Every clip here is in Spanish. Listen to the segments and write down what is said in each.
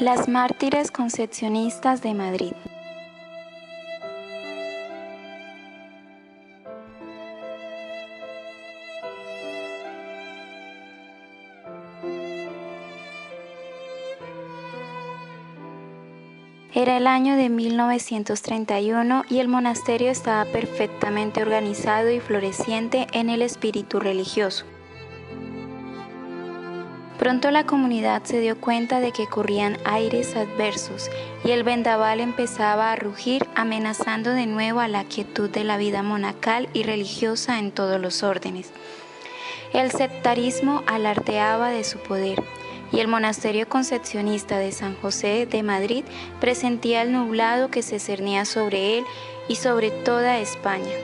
Las mártires concepcionistas de Madrid. Era el año de 1931 y el monasterio estaba perfectamente organizado y floreciente en el espíritu religioso. Pronto la comunidad se dio cuenta de que corrían aires adversos y el vendaval empezaba a rugir, amenazando de nuevo a la quietud de la vida monacal y religiosa en todos los órdenes. El sectarismo alardeaba de su poder y el monasterio concepcionista de San José de Madrid presentía el nublado que se cernía sobre él y sobre toda España.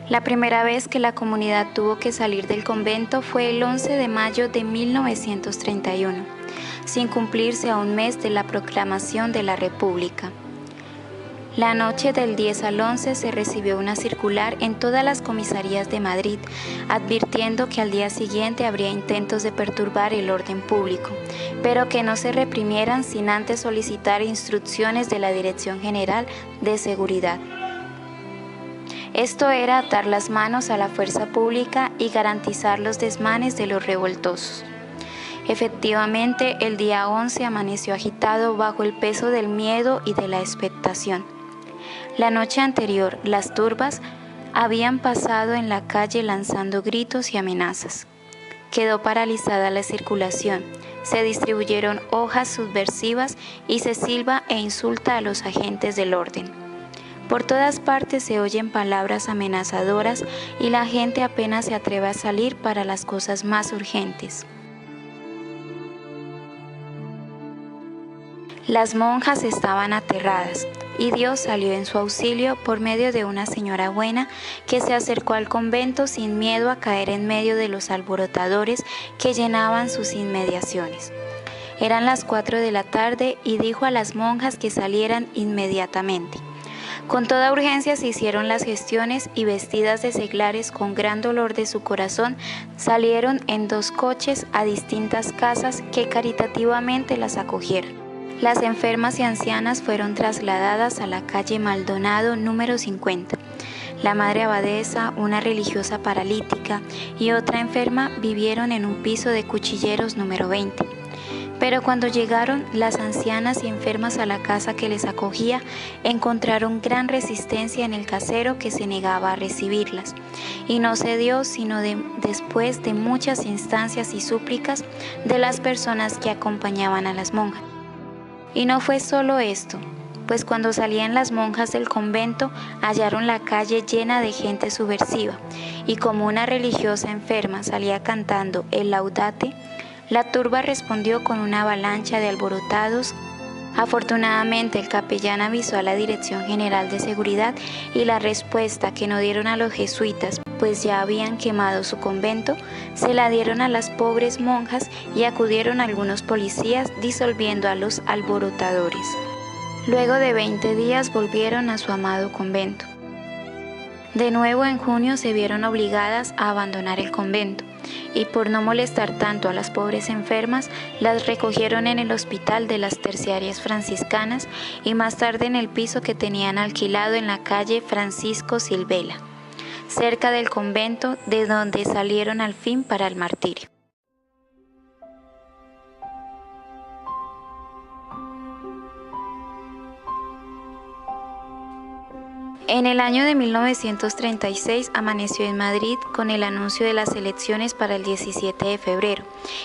La primera vez que la comunidad tuvo que salir del convento fue el 11 de mayo de 1931, sin cumplirse a un mes de la proclamación de la República. La noche del 10 al 11 se recibió una circular en todas las comisarías de Madrid, advirtiendo que al día siguiente habría intentos de perturbar el orden público, pero que no se reprimieran sin antes solicitar instrucciones de la Dirección General de Seguridad. Esto era atar las manos a la fuerza pública y garantizar los desmanes de los revoltosos. Efectivamente, el día 11 amaneció agitado bajo el peso del miedo y de la expectación. La noche anterior, las turbas habían pasado en la calle lanzando gritos y amenazas. Quedó paralizada la circulación, se distribuyeron hojas subversivas y se silba e insulta a los agentes del orden. Por todas partes se oyen palabras amenazadoras y la gente apenas se atreve a salir para las cosas más urgentes. Las monjas estaban aterradas y Dios salió en su auxilio por medio de una señora buena que se acercó al convento sin miedo a caer en medio de los alborotadores que llenaban sus inmediaciones. Eran las 4 de la tarde y dijo a las monjas que salieran inmediatamente. Con toda urgencia se hicieron las gestiones y vestidas de seglares con gran dolor de su corazón, salieron en 2 coches a distintas casas que caritativamente las acogieron. Las enfermas y ancianas fueron trasladadas a la calle Maldonado número 50. La madre abadesa, una religiosa paralítica y otra enferma vivieron en un piso de cuchilleros número 20. Pero cuando llegaron las ancianas y enfermas a la casa que les acogía, encontraron gran resistencia en el casero que se negaba a recibirlas, y no cedió sino después de muchas instancias y súplicas de las personas que acompañaban a las monjas. Y no fue solo esto, pues cuando salían las monjas del convento hallaron la calle llena de gente subversiva, y como una religiosa enferma salía cantando el Laudate, la turba respondió con una avalancha de alborotados. Afortunadamente el capellán avisó a la Dirección General de Seguridad y la respuesta que no dieron a los jesuitas, pues ya habían quemado su convento, se la dieron a las pobres monjas y acudieron algunos policías disolviendo a los alborotadores. Luego de 20 días volvieron a su amado convento. De nuevo en junio se vieron obligadas a abandonar el convento, y por no molestar tanto a las pobres enfermas, las recogieron en el hospital de las terciarias franciscanas y más tarde en el piso que tenían alquilado en la calle Francisco Silvela, cerca del convento de donde salieron al fin para el martirio. En el año de 1936 amaneció en Madrid con el anuncio de las elecciones para el 17 de febrero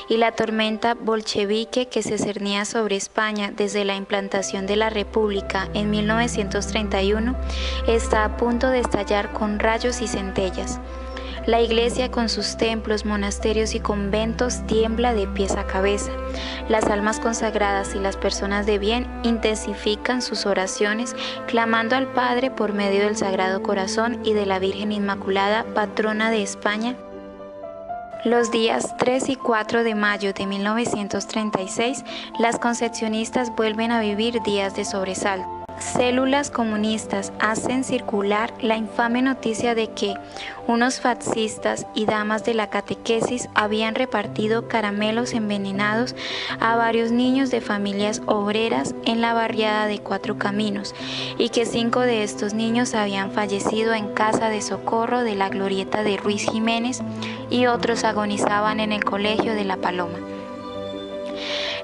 y la tormenta bolchevique que se cernía sobre España desde la implantación de la República en 1931 está a punto de estallar con rayos y centellas. La iglesia con sus templos, monasterios y conventos tiembla de pies a cabeza. Las almas consagradas y las personas de bien intensifican sus oraciones, clamando al Padre por medio del Sagrado Corazón y de la Virgen Inmaculada, patrona de España. Los días 3 y 4 de mayo de 1936, las concepcionistas vuelven a vivir días de sobresalto. células comunistas hacen circular la infame noticia de que unos fascistas y damas de la catequesis habían repartido caramelos envenenados a varios niños de familias obreras en la barriada de Cuatro Caminos, y que 5 de estos niños habían fallecido en casa de socorro de la glorieta de Ruiz Jiménez y otros agonizaban en el colegio de La Paloma.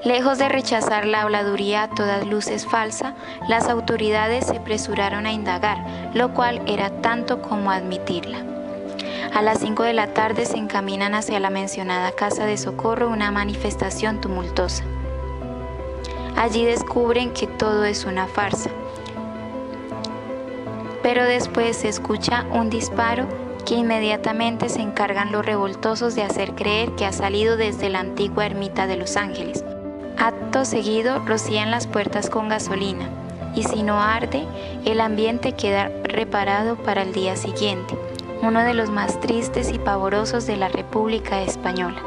Lejos de rechazar la habladuría a todas luces falsa, las autoridades se apresuraron a indagar, lo cual era tanto como admitirla. A las 5 de la tarde se encaminan hacia la mencionada casa de socorro una manifestación tumultuosa. Allí descubren que todo es una farsa. Pero después se escucha un disparo que inmediatamente se encargan los revoltosos de hacer creer que ha salido desde la antigua ermita de Los Ángeles. Acto seguido rocían las puertas con gasolina, y si no arde, el ambiente queda reparado para el día siguiente, uno de los más tristes y pavorosos de la República Española.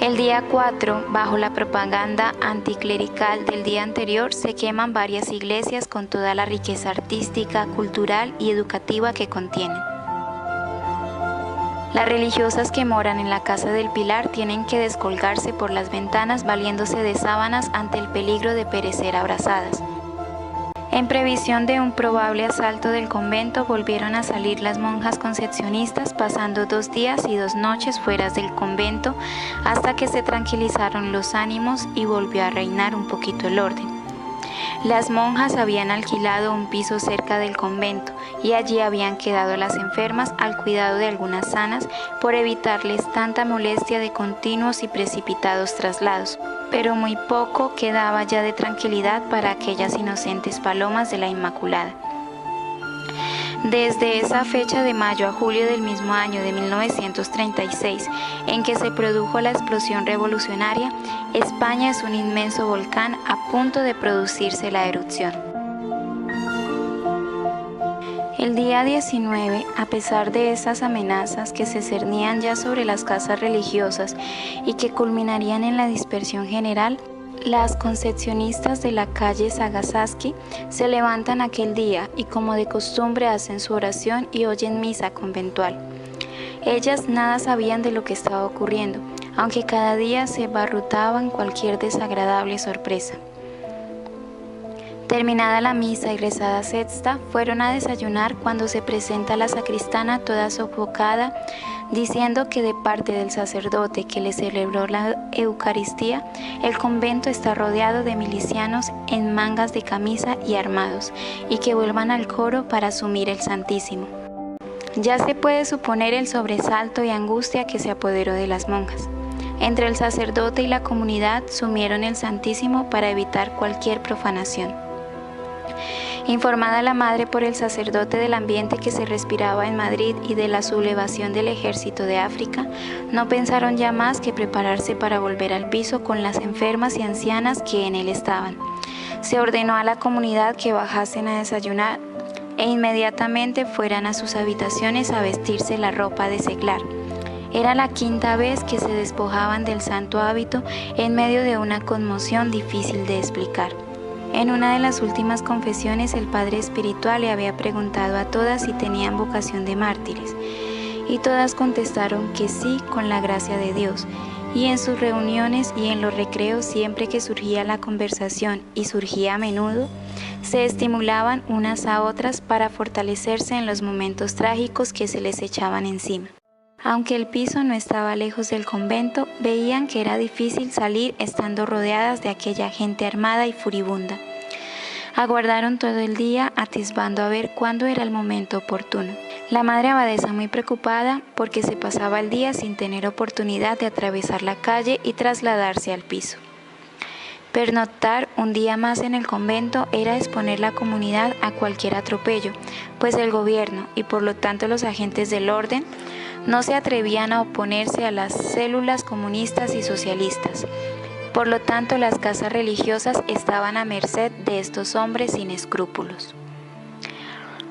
El día 4, bajo la propaganda anticlerical del día anterior, se queman varias iglesias con toda la riqueza artística, cultural y educativa que contienen. Las religiosas que moran en la Casa del Pilar tienen que descolgarse por las ventanas valiéndose de sábanas ante el peligro de perecer abrazadas. En previsión de un probable asalto del convento, volvieron a salir las monjas concepcionistas, pasando 2 días y 2 noches fuera del convento hasta que se tranquilizaron los ánimos y volvió a reinar un poquito el orden. Las monjas habían alquilado un piso cerca del convento y allí habían quedado las enfermas al cuidado de algunas sanas por evitarles tanta molestia de continuos y precipitados traslados, pero muy poco quedaba ya de tranquilidad para aquellas inocentes palomas de la Inmaculada. Desde esa fecha de mayo a julio del mismo año de 1936, en que se produjo la explosión revolucionaria, España es un inmenso volcán a punto de producirse la erupción. El día 19, a pesar de esas amenazas que se cernían ya sobre las casas religiosas y que culminarían en la dispersión general, las concepcionistas de la calle Sagasaski se levantan aquel día y como de costumbre hacen su oración y oyen misa conventual. Ellas nada sabían de lo que estaba ocurriendo, aunque cada día se barrutaban cualquier desagradable sorpresa. Terminada la misa y rezada sexta, fueron a desayunar cuando se presenta la sacristana toda sofocada, diciendo que de parte del sacerdote que le celebró la Eucaristía, el convento está rodeado de milicianos en mangas de camisa y armados, y que vuelvan al coro para asumir el Santísimo. Ya se puede suponer el sobresalto y angustia que se apoderó de las monjas. Entre el sacerdote y la comunidad sumieron el Santísimo para evitar cualquier profanación. Informada la madre por el sacerdote del ambiente que se respiraba en Madrid y de la sublevación del ejército de África, no pensaron ya más que prepararse para volver al piso con las enfermas y ancianas que en él estaban. Se ordenó a la comunidad que bajasen a desayunar e inmediatamente fueran a sus habitaciones a vestirse la ropa de seglar. Era la 5ª vez que se despojaban del santo hábito en medio de una conmoción difícil de explicar. En una de las últimas confesiones, el padre espiritual le había preguntado a todas si tenían vocación de mártires, y todas contestaron que sí, con la gracia de Dios. Y en sus reuniones y en los recreos, siempre que surgía la conversación, y surgía a menudo, se estimulaban unas a otras para fortalecerse en los momentos trágicos que se les echaban encima. Aunque el piso no estaba lejos del convento, veían que era difícil salir estando rodeadas de aquella gente armada y furibunda. Aguardaron todo el día atisbando a ver cuándo era el momento oportuno. La madre abadesa, muy preocupada porque se pasaba el día sin tener oportunidad de atravesar la calle y trasladarse al piso. Pernoctar un día más en el convento era exponer la comunidad a cualquier atropello, pues el gobierno y por lo tanto los agentes del orden no se atrevían a oponerse a las células comunistas y socialistas. Por lo tanto, las casas religiosas estaban a merced de estos hombres sin escrúpulos.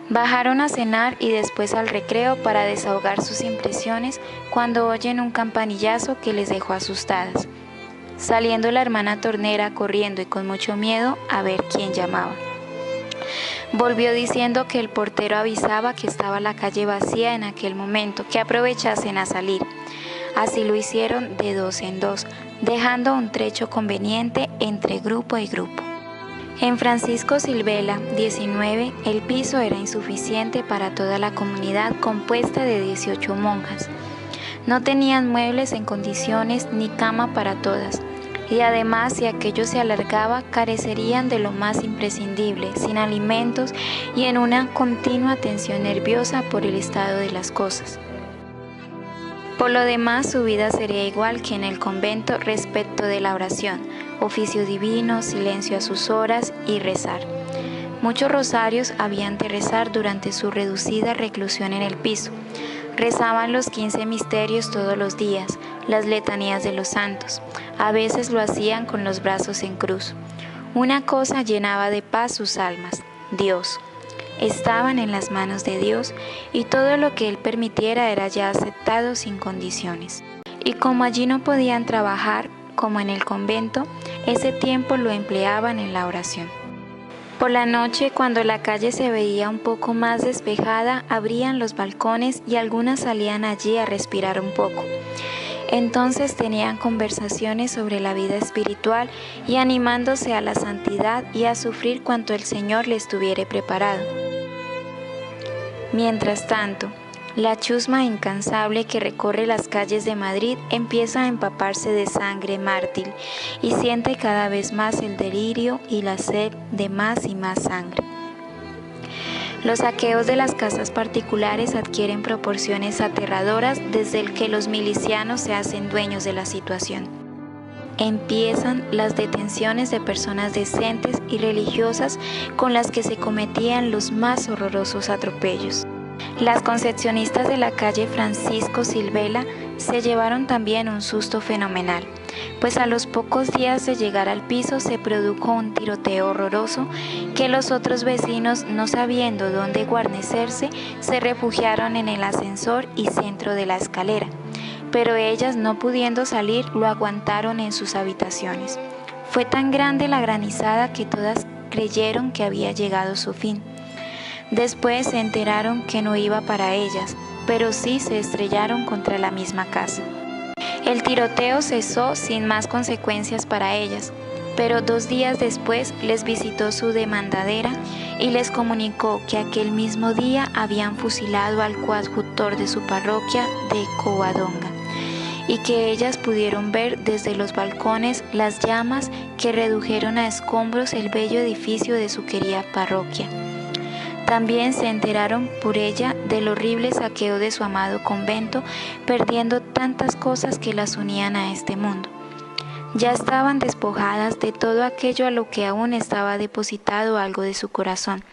Bajaron a cenar y después al recreo para desahogar sus impresiones cuando oyen un campanillazo que les dejó asustadas. saliendo la hermana Tornera corriendo y con mucho miedo a ver quién llamaba. Volvió diciendo que el portero avisaba que estaba la calle vacía en aquel momento, que aprovechasen a salir. Así lo hicieron de dos en dos, dejando un trecho conveniente entre grupo y grupo. En Francisco Silvela, 19, el piso era insuficiente para toda la comunidad compuesta de 18 monjas. No tenían muebles en condiciones ni cama para todas, y además si aquello se alargaba carecerían de lo más imprescindible, sin alimentos y en una continua tensión nerviosa por el estado de las cosas. Por lo demás, su vida sería igual que en el convento respecto de la oración, oficio divino, silencio a sus horas y rezar. Muchos rosarios habían de rezar durante su reducida reclusión en el piso. Rezaban los 15 misterios todos los días, las letanías de los santos. A veces lo hacían con los brazos en cruz. Una cosa llenaba de paz sus almas: Dios. Estaban en las manos de Dios y todo lo que Él permitiera era ya aceptado sin condiciones. Y como allí no podían trabajar, como en el convento, ese tiempo lo empleaban en la oración. Por la noche, cuando la calle se veía un poco más despejada, abrían los balcones y algunas salían allí a respirar un poco. Entonces tenían conversaciones sobre la vida espiritual y animándose a la santidad y a sufrir cuanto el Señor les tuviere preparado. Mientras tanto, la chusma incansable que recorre las calles de Madrid empieza a empaparse de sangre mártir y siente cada vez más el delirio y la sed de más y más sangre. Los saqueos de las casas particulares adquieren proporciones aterradoras desde el que los milicianos se hacen dueños de la situación. Empiezan las detenciones de personas decentes y religiosas con las que se cometían los más horrorosos atropellos. Las concepcionistas de la calle Francisco Silvela se llevaron también un susto fenomenal, pues a los pocos días de llegar al piso se produjo un tiroteo horroroso que los otros vecinos, no sabiendo dónde guarnecerse, se refugiaron en el ascensor y centro de la escalera, pero ellas, no pudiendo salir, lo aguantaron en sus habitaciones. Fue tan grande la granizada que todas creyeron que había llegado su fin. Después se enteraron que no iba para ellas, pero sí se estrellaron contra la misma casa. El tiroteo cesó sin más consecuencias para ellas, pero 2 días después les visitó su demandadera y les comunicó que aquel mismo día habían fusilado al coadjutor de su parroquia de Covadonga y que ellas pudieron ver desde los balcones las llamas que redujeron a escombros el bello edificio de su querida parroquia. También se enteraron por ella del horrible saqueo de su amado convento, perdiendo tantas cosas que las unían a este mundo. Ya estaban despojadas de todo aquello a lo que aún estaba depositado algo de su corazón.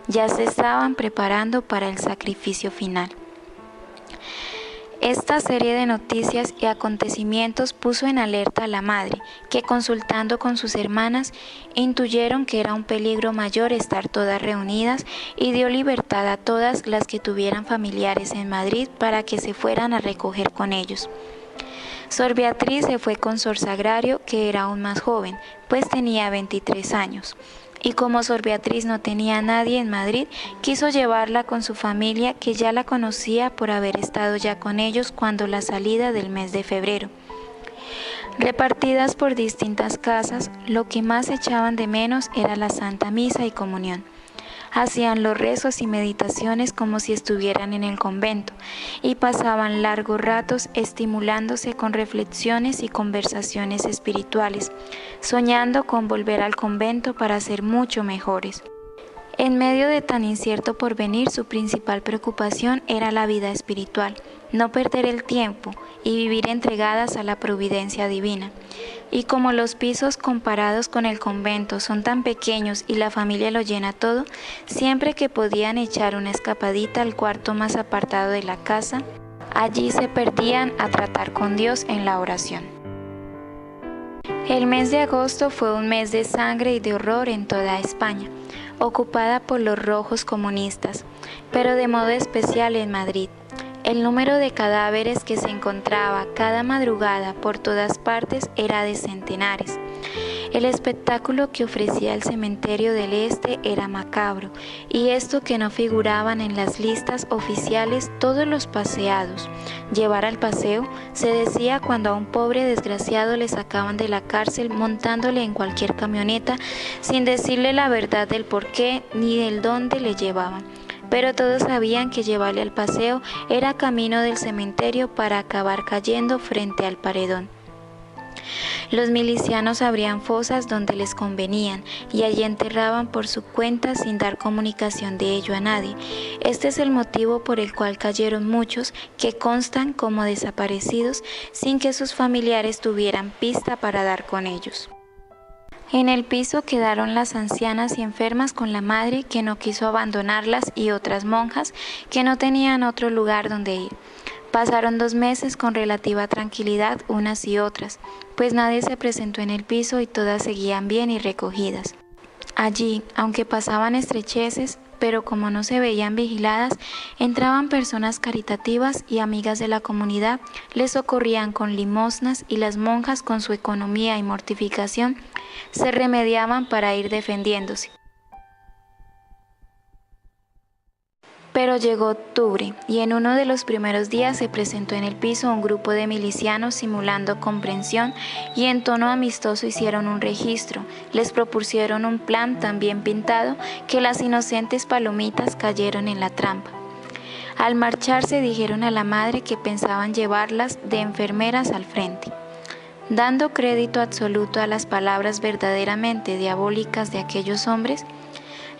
Ya se estaban preparando para el sacrificio final. Esta serie de noticias y acontecimientos puso en alerta a la madre, que consultando con sus hermanas, intuyeron que era un peligro mayor estar todas reunidas y dio libertad a todas las que tuvieran familiares en Madrid para que se fueran a recoger con ellos. Sor Beatriz se fue con Sor Sagrario, que era aún más joven, pues tenía 23 años. Y como Sor Beatriz no tenía a nadie en Madrid, quiso llevarla con su familia, que ya la conocía por haber estado ya con ellos cuando la salida del mes de febrero. Repartidas por distintas casas, lo que más echaban de menos era la Santa Misa y Comunión. Hacían los rezos y meditaciones como si estuvieran en el convento y pasaban largos ratos estimulándose con reflexiones y conversaciones espirituales, soñando con volver al convento para ser mucho mejores. En medio de tan incierto porvenir, su principal preocupación era la vida espiritual, no perder el tiempo y vivir entregadas a la providencia divina. Y como los pisos comparados con el convento son tan pequeños y la familia lo llena todo, siempre que podían echar una escapadita al cuarto más apartado de la casa, allí se perdían a tratar con Dios en la oración. El mes de agosto fue un mes de sangre y de horror en toda España, ocupada por los rojos comunistas, pero de modo especial en Madrid. El número de cadáveres que se encontraba cada madrugada por todas partes era de centenares. El espectáculo que ofrecía el cementerio del Este era macabro, y esto que no figuraban en las listas oficiales todos los paseados. Llevar al paseo se decía cuando a un pobre desgraciado le sacaban de la cárcel montándole en cualquier camioneta sin decirle la verdad del por qué ni del dónde le llevaban. Pero todos sabían que llevarle al paseo era camino del cementerio para acabar cayendo frente al paredón. Los milicianos abrían fosas donde les convenían y allí enterraban por su cuenta sin dar comunicación de ello a nadie. Este es el motivo por el cual cayeron muchos que constan como desaparecidos sin que sus familiares tuvieran pista para dar con ellos. En el piso quedaron las ancianas y enfermas con la madre que no quiso abandonarlas y otras monjas que no tenían otro lugar donde ir. Pasaron 2 meses con relativa tranquilidad unas y otras, pues nadie se presentó en el piso y todas seguían bien y recogidas. Allí, aunque pasaban estrecheces, pero como no se veían vigiladas, entraban personas caritativas y amigas de la comunidad, les socorrían con limosnas y las monjas con su economía y mortificación se remediaban para ir defendiéndose. Pero llegó octubre y en uno de los primeros días se presentó en el piso un grupo de milicianos simulando comprensión y en tono amistoso hicieron un registro. Les propusieron un plan tan bien pintado que las inocentes palomitas cayeron en la trampa. Al marcharse dijeron a la madre que pensaban llevarlas de enfermeras al frente. Dando crédito absoluto a las palabras verdaderamente diabólicas de aquellos hombres,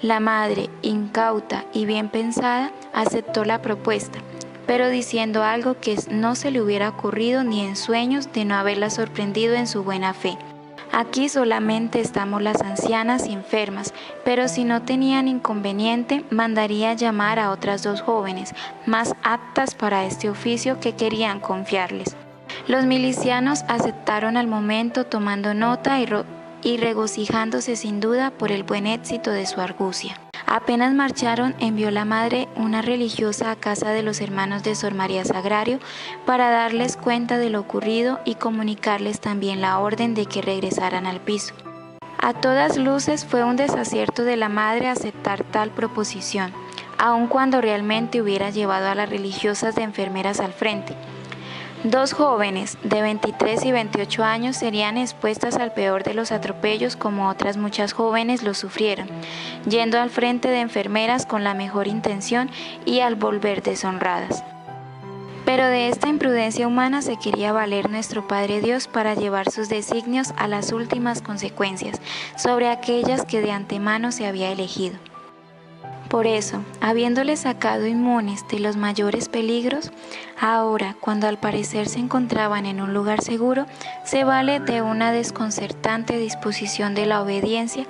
la madre, incauta y bien pensada, aceptó la propuesta, pero diciendo algo que no se le hubiera ocurrido ni en sueños de no haberla sorprendido en su buena fe. Aquí solamente estamos las ancianas y enfermas, pero si no tenían inconveniente, mandaría llamar a otras 2 jóvenes, más aptas para este oficio que querían confiarles. Los milicianos aceptaron al momento tomando nota y regocijándose sin duda por el buen éxito de su argucia. Apenas marcharon, envió la madre una religiosa a casa de los hermanos de Sor María Sagrario para darles cuenta de lo ocurrido y comunicarles también la orden de que regresaran al piso. A todas luces fue un desacierto de la madre aceptar tal proposición, aun cuando realmente hubiera llevado a las religiosas de enfermeras al frente. 2 jóvenes de 23 y 28 años serían expuestas al peor de los atropellos como otras muchas jóvenes lo sufrieron, yendo al frente de enfermeras con la mejor intención y al volver deshonradas. Pero de esta imprudencia humana se quería valer nuestro Padre Dios para llevar sus designios a las últimas consecuencias sobre aquellas que de antemano se había elegido. Por eso, habiéndoles sacado inmunes de los mayores peligros, ahora, cuando al parecer se encontraban en un lugar seguro, se vale de una desconcertante disposición de la obediencia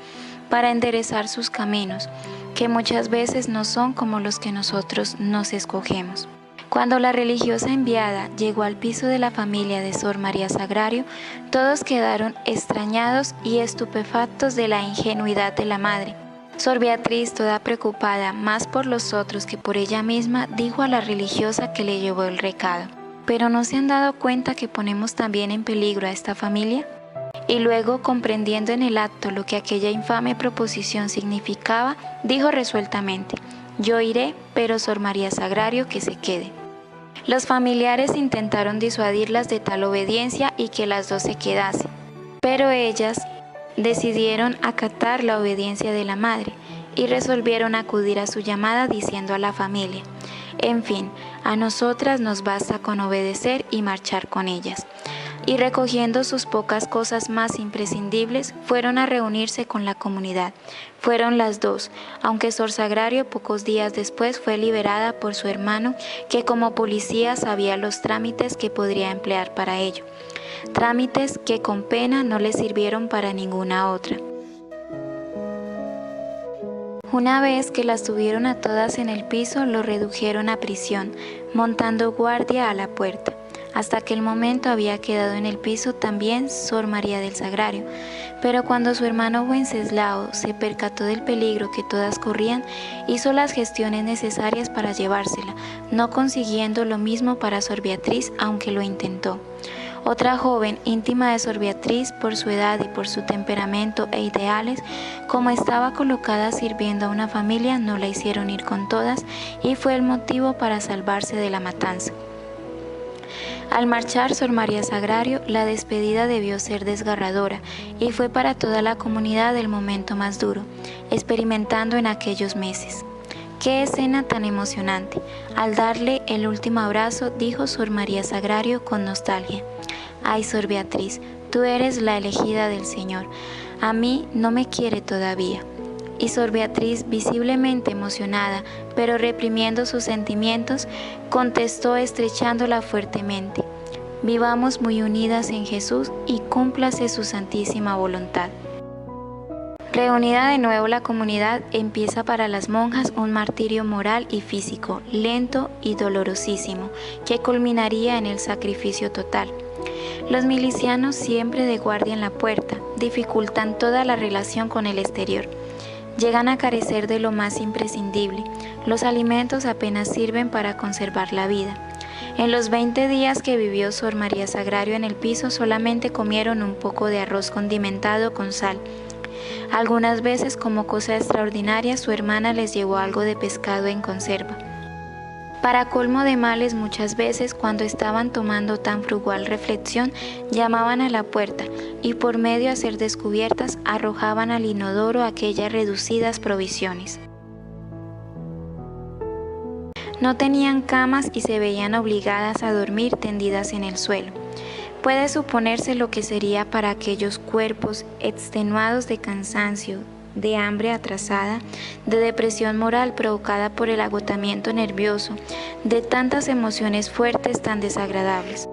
para enderezar sus caminos, que muchas veces no son como los que nosotros nos escogemos. Cuando la religiosa enviada llegó al piso de la familia de Sor María Sagrario, todos quedaron extrañados y estupefactos de la ingenuidad de la madre. Sor Beatriz, toda preocupada más por los otros que por ella misma, dijo a la religiosa que le llevó el recado: ¿pero no se han dado cuenta que ponemos también en peligro a esta familia? Y luego, comprendiendo en el acto lo que aquella infame proposición significaba, dijo resueltamente: yo iré, pero Sor María Sagrario que se quede. Los familiares intentaron disuadirlas de tal obediencia y que las 2 se quedasen, pero ellas decidieron acatar la obediencia de la madre y resolvieron acudir a su llamada diciendo a la familia: en fin, a nosotras nos basta con obedecer y marchar con ellas. Y recogiendo sus pocas cosas más imprescindibles, fueron a reunirse con la comunidad. Fueron las 2, aunque Sor Sagrario pocos días después fue liberada por su hermano, que como policía sabía los trámites que podría emplear para ello. Trámites que con pena no le sirvieron para ninguna otra. Una vez que las tuvieron a todas en el piso, lo redujeron a prisión, montando guardia a la puerta. Hasta aquel momento había quedado en el piso también Sor María del Sagrario, pero cuando su hermano Wenceslao se percató del peligro que todas corrían, hizo las gestiones necesarias para llevársela, no consiguiendo lo mismo para Sor Beatriz, aunque lo intentó. Otra joven, íntima de Sor Beatriz por su edad y por su temperamento e ideales, como estaba colocada sirviendo a una familia, no la hicieron ir con todas y fue el motivo para salvarse de la matanza. Al marchar Sor María Sagrario, la despedida debió ser desgarradora y fue para toda la comunidad el momento más duro, experimentando en aquellos meses. ¡Qué escena tan emocionante! Al darle el último abrazo, dijo Sor María Sagrario con nostalgia: «Ay, Sor Beatriz, tú eres la elegida del Señor. A mí no me quiere todavía». Y Sor Beatriz, visiblemente emocionada, pero reprimiendo sus sentimientos, contestó estrechándola fuertemente: «Vivamos muy unidas en Jesús y cúmplase su santísima voluntad». Reunida de nuevo la comunidad, empieza para las monjas un martirio moral y físico, lento y dolorosísimo, que culminaría en el sacrificio total. Los milicianos, siempre de guardia en la puerta, dificultan toda la relación con el exterior. Llegan a carecer de lo más imprescindible. Los alimentos apenas sirven para conservar la vida. En los 20 días que vivió Sor María Sagrario en el piso, solamente comieron un poco de arroz condimentado con sal. Algunas veces, como cosa extraordinaria, su hermana les llevó algo de pescado en conserva. Para colmo de males, muchas veces, cuando estaban tomando tan frugal reflexión, llamaban a la puerta y por medio de ser descubiertas, arrojaban al inodoro aquellas reducidas provisiones. No tenían camas y se veían obligadas a dormir tendidas en el suelo. Puede suponerse lo que sería para aquellos cuerpos extenuados de cansancio, de hambre atrasada, de depresión moral provocada por el agotamiento nervioso, de tantas emociones fuertes tan desagradables.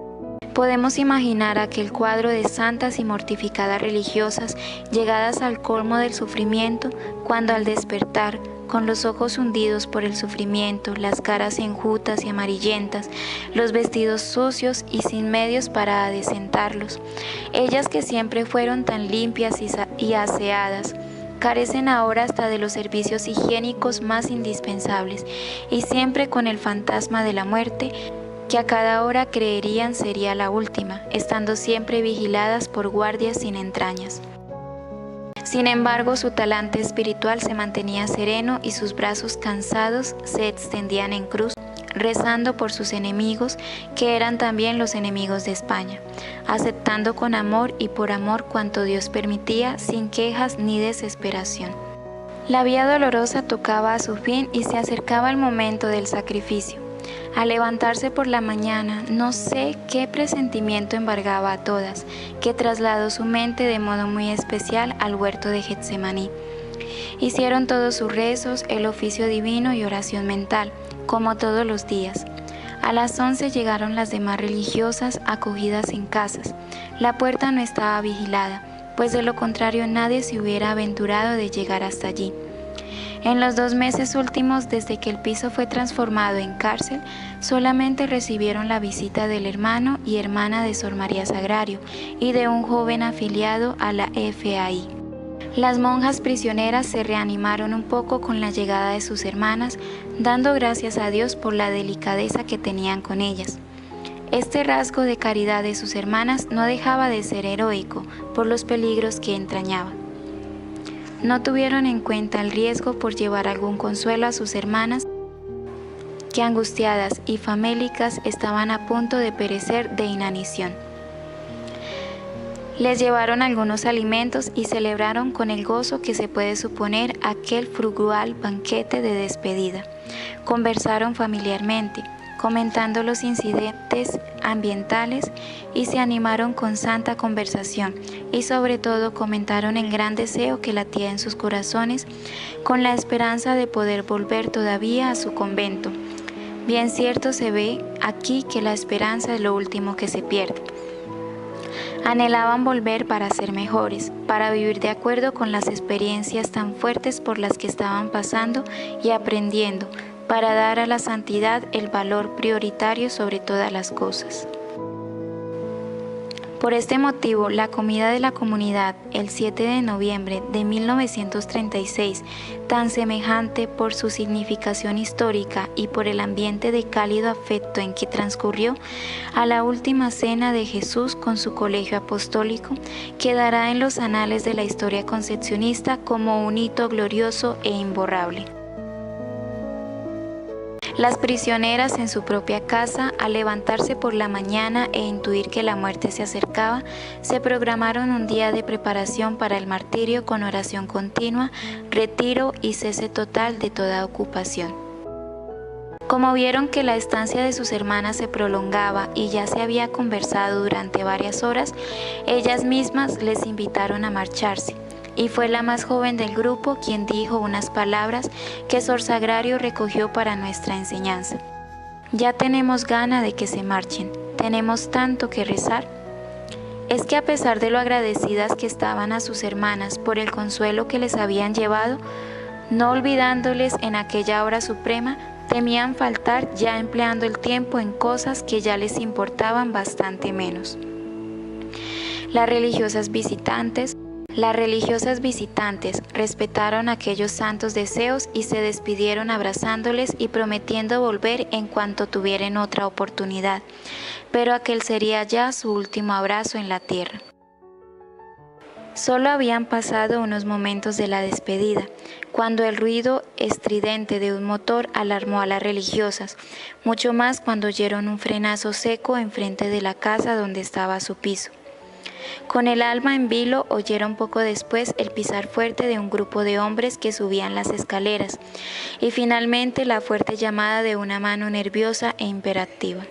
Podemos imaginar aquel cuadro de santas y mortificadas religiosas llegadas al colmo del sufrimiento, cuando al despertar, con los ojos hundidos por el sufrimiento, las caras enjutas y amarillentas, los vestidos sucios y sin medios para adecentarlos, ellas que siempre fueron tan limpias y aseadas, carecen ahora hasta de los servicios higiénicos más indispensables y siempre con el fantasma de la muerte, que a cada hora creerían sería la última, estando siempre vigiladas por guardias sin entrañas. Sin embargo, su talante espiritual se mantenía sereno y sus brazos cansados se extendían en cruz, rezando por sus enemigos, que eran también los enemigos de España, aceptando con amor y por amor cuanto Dios permitía, sin quejas ni desesperación. La vía dolorosa tocaba a su fin y se acercaba el momento del sacrificio. Al levantarse por la mañana, no sé qué presentimiento embargaba a todas, que trasladó su mente de modo muy especial al huerto de Getsemaní. Hicieron todos sus rezos, el oficio divino y oración mental, como todos los días. A las 11 llegaron las demás religiosas acogidas en casas. La puerta no estaba vigilada, pues de lo contrario nadie se hubiera aventurado de llegar hasta allí. En los 2 meses últimos, desde que el piso fue transformado en cárcel, solamente recibieron la visita del hermano y hermana de Sor María Sagrario y de un joven afiliado a la FAI. Las monjas prisioneras se reanimaron un poco con la llegada de sus hermanas, dando gracias a Dios por la delicadeza que tenían con ellas. Este rasgo de caridad de sus hermanas no dejaba de ser heroico por los peligros que entrañaba. No tuvieron en cuenta el riesgo por llevar algún consuelo a sus hermanas, que angustiadas y famélicas estaban a punto de perecer de inanición. Les llevaron algunos alimentos y celebraron con el gozo que se puede suponer aquel frugal banquete de despedida. Conversaron familiarmente, comentando los incidentes ambientales y se animaron con santa conversación y sobre todo comentaron el gran deseo que latía en sus corazones con la esperanza de poder volver todavía a su convento. Bien cierto se ve aquí que la esperanza es lo último que se pierde. Anhelaban volver para ser mejores, para vivir de acuerdo con las experiencias tan fuertes por las que estaban pasando y aprendiendo, para dar a la santidad el valor prioritario sobre todas las cosas. Por este motivo, la comida de la comunidad, el 7 de noviembre de 1936, tan semejante por su significación histórica y por el ambiente de cálido afecto en que transcurrió, a la última cena de Jesús con su colegio apostólico, quedará en los anales de la historia concepcionista como un hito glorioso e imborrable. Las prisioneras en su propia casa, al levantarse por la mañana e intuir que la muerte se acercaba, se programaron un día de preparación para el martirio con oración continua, retiro y cese total de toda ocupación. Como vieron que la estancia de sus hermanas se prolongaba y ya se había conversado durante varias horas, ellas mismas les invitaron a marcharse. Y fue la más joven del grupo quien dijo unas palabras que Sor Sagrario recogió para nuestra enseñanza. Ya tenemos gana de que se marchen, tenemos tanto que rezar. Es que a pesar de lo agradecidas que estaban a sus hermanas por el consuelo que les habían llevado, no olvidándoles en aquella hora suprema, temían faltar ya empleando el tiempo en cosas que ya les importaban bastante menos. Las religiosas visitantes respetaron aquellos santos deseos y se despidieron abrazándoles y prometiendo volver en cuanto tuvieran otra oportunidad, pero aquel sería ya su último abrazo en la tierra. Solo habían pasado unos momentos de la despedida, cuando el ruido estridente de un motor alarmó a las religiosas, mucho más cuando oyeron un frenazo seco enfrente de la casa donde estaba su piso. Con el alma en vilo oyeron poco después el pisar fuerte de un grupo de hombres que subían las escaleras y finalmente la fuerte llamada de una mano nerviosa e imperativa.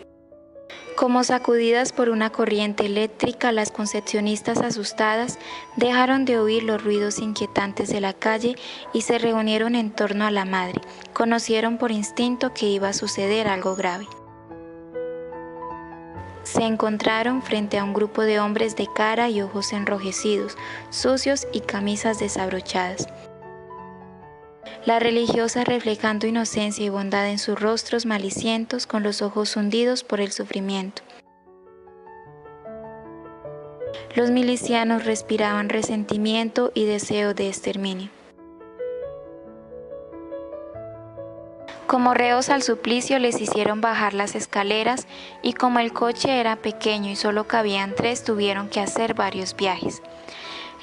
Como sacudidas por una corriente eléctrica, las concepcionistas asustadas dejaron de oír los ruidos inquietantes de la calle y se reunieron en torno a la madre. Conocieron por instinto que iba a suceder algo grave. Se encontraron frente a un grupo de hombres de cara y ojos enrojecidos, sucios y camisas desabrochadas. Las religiosas reflejando inocencia y bondad en sus rostros malicientos con los ojos hundidos por el sufrimiento. Los milicianos respiraban resentimiento y deseo de exterminio. Como reos al suplicio les hicieron bajar las escaleras y como el coche era pequeño y solo cabían 3, tuvieron que hacer varios viajes.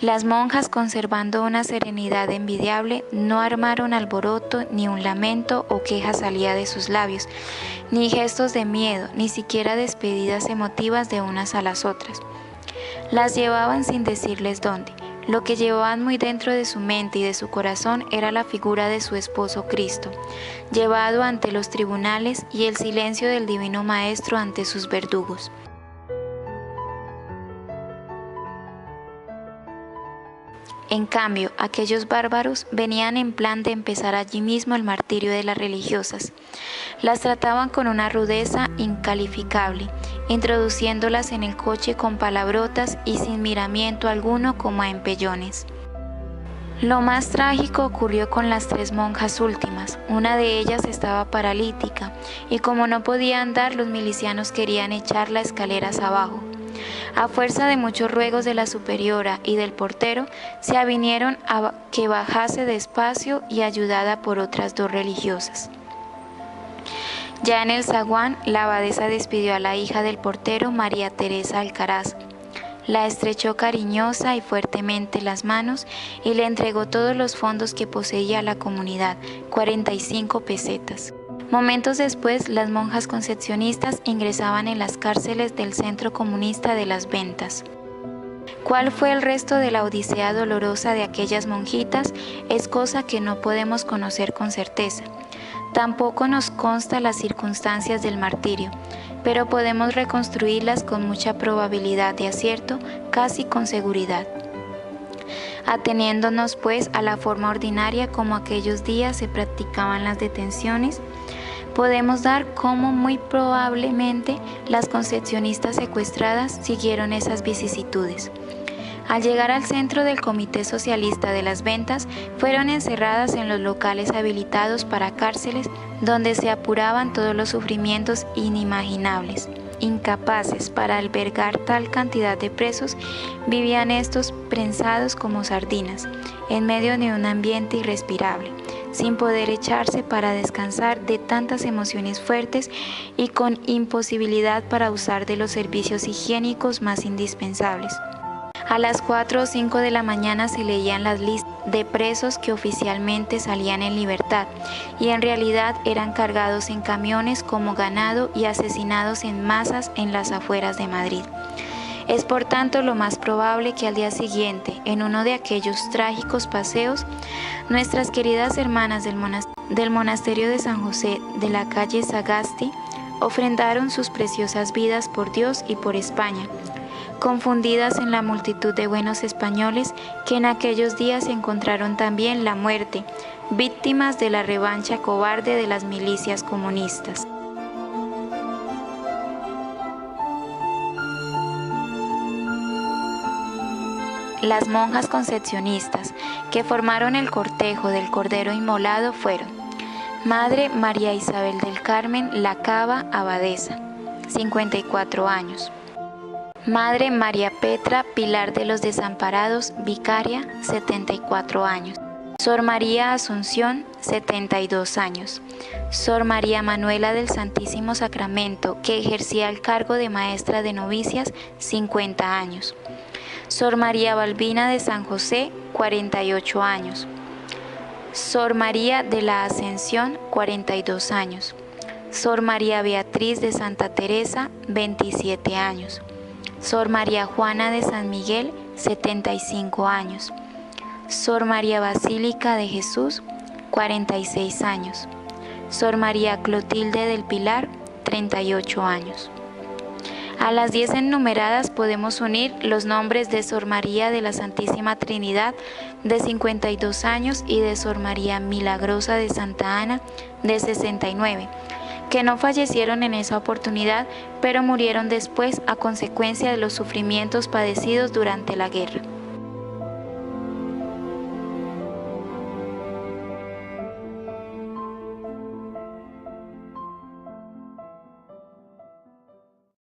Las monjas, conservando una serenidad envidiable, no armaron alboroto, ni un lamento o queja salía de sus labios, ni gestos de miedo, ni siquiera despedidas emotivas de unas a las otras. Las llevaban sin decirles dónde. Lo que llevaban muy dentro de su mente y de su corazón era la figura de su esposo Cristo, llevado ante los tribunales y el silencio del Divino Maestro ante sus verdugos. En cambio, aquellos bárbaros venían en plan de empezar allí mismo el martirio de las religiosas. Las trataban con una rudeza incalificable, introduciéndolas en el coche con palabrotas y sin miramiento alguno como a empellones. Lo más trágico ocurrió con las 3 monjas últimas. Una de ellas estaba paralítica y como no podía andar, los milicianos querían echarla escaleras abajo. A fuerza de muchos ruegos de la superiora y del portero, se avinieron a que bajase despacio y ayudada por otras 2 religiosas. Ya en el zaguán, la abadesa despidió a la hija del portero, María Teresa Alcaraz. La estrechó cariñosa y fuertemente las manos y le entregó todos los fondos que poseía la comunidad, 45 pesetas. Momentos después, las monjas concepcionistas ingresaban en las cárceles del Centro Comunista de las Ventas. ¿Cuál fue el resto de la odisea dolorosa de aquellas monjitas? Es cosa que no podemos conocer con certeza. Tampoco nos consta las circunstancias del martirio, pero podemos reconstruirlas con mucha probabilidad de acierto, casi con seguridad. Ateniéndonos pues a la forma ordinaria como aquellos días se practicaban las detenciones, podemos dar como muy probablemente las concepcionistas secuestradas siguieron esas vicisitudes. Al llegar al centro del Comité Socialista de las Ventas, fueron encerradas en los locales habilitados para cárceles, donde se apuraban todos los sufrimientos inimaginables. incapaces para albergar tal cantidad de presos, vivían estos prensados como sardinas, en medio de un ambiente irrespirable, sin poder echarse para descansar de tantas emociones fuertes y con imposibilidad para usar de los servicios higiénicos más indispensables. A las 4 o 5 de la mañana se leían las listas de presos que oficialmente salían en libertad y en realidad eran cargados en camiones como ganado y asesinados en masas en las afueras de Madrid. Es por tanto lo más probable que al día siguiente, en uno de aquellos trágicos paseos, nuestras queridas hermanas del monasterio de San José de la calle Sagasti ofrendaron sus preciosas vidas por Dios y por España, confundidas en la multitud de buenos españoles que en aquellos días encontraron también la muerte, víctimas de la revancha cobarde de las milicias comunistas. Las monjas concepcionistas que formaron el cortejo del Cordero Inmolado fueron Madre María Isabel del Carmen Lacava, abadesa, 54 años. Madre María Petra Pilar de los Desamparados, vicaria, 74 años. Sor María Asunción, 72 años. Sor María Manuela del Santísimo Sacramento, que ejercía el cargo de maestra de novicias, 50 años. Sor María Balbina de San José, 48 años. Sor María de la Ascensión, 42 años. Sor María Beatriz de Santa Teresa, 27 años. Sor María Juana de San Miguel, 75 años. Sor María Basílica de Jesús, 46 años. Sor María Clotilde del Pilar, 38 años. A las 10 enumeradas podemos unir los nombres de Sor María de la Santísima Trinidad, de 52 años, y de Sor María Milagrosa de Santa Ana, de 69, que no fallecieron en esa oportunidad, pero murieron después a consecuencia de los sufrimientos padecidos durante la guerra.